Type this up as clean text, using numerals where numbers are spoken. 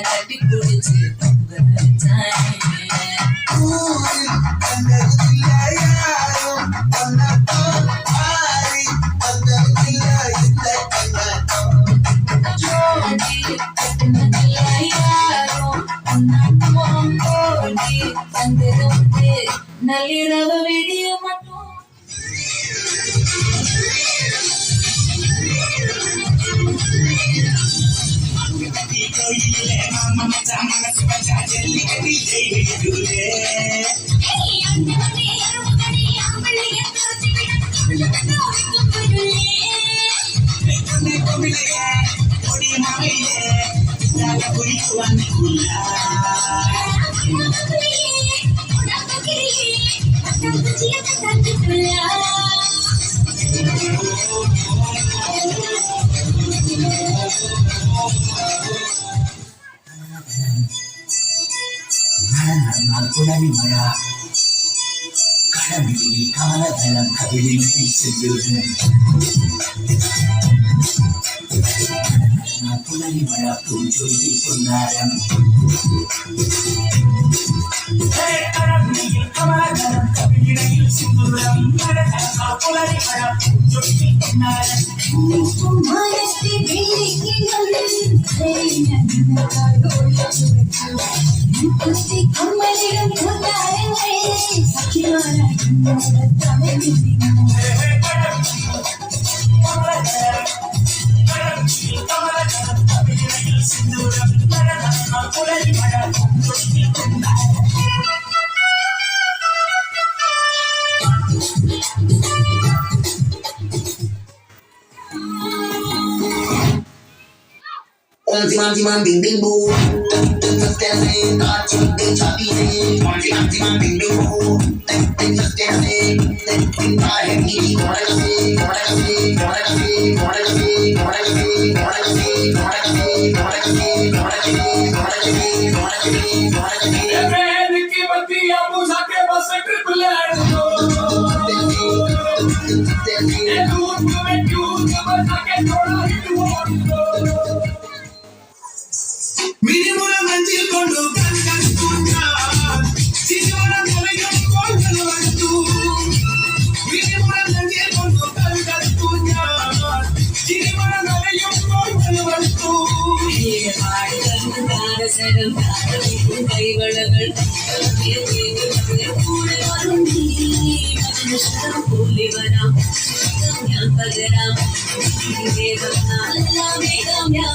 கட்டி பிடிச்சு நள்ளிரவு விடிய மட்டும் புலனிமழா கடலில் காலதளம் கவிழில் செல்லுது புலனிமழா பூஞ்சொல்லி பொன்னாரம் கமலதளம் கவிழில் சிந்துரம் புலனிமழா பூஞ்சொல்லி பொன்னாரம் Timan bing bing boo, just dancing, touching, chopping, timan bing bing boo, just dancing, I am eating, wanna see, Minimum manjil kondo kan kan tunjan, sijoran kalayan kol kalwantu. Minimum manjil kondo kan kan tunjan, sijoran kalayan kol kalwantu. Ye paaidan kaara saram kaara kai vadagal, ye ye kude varundi, madnashram kuli vana, yan pagaram, ye gamna megamya.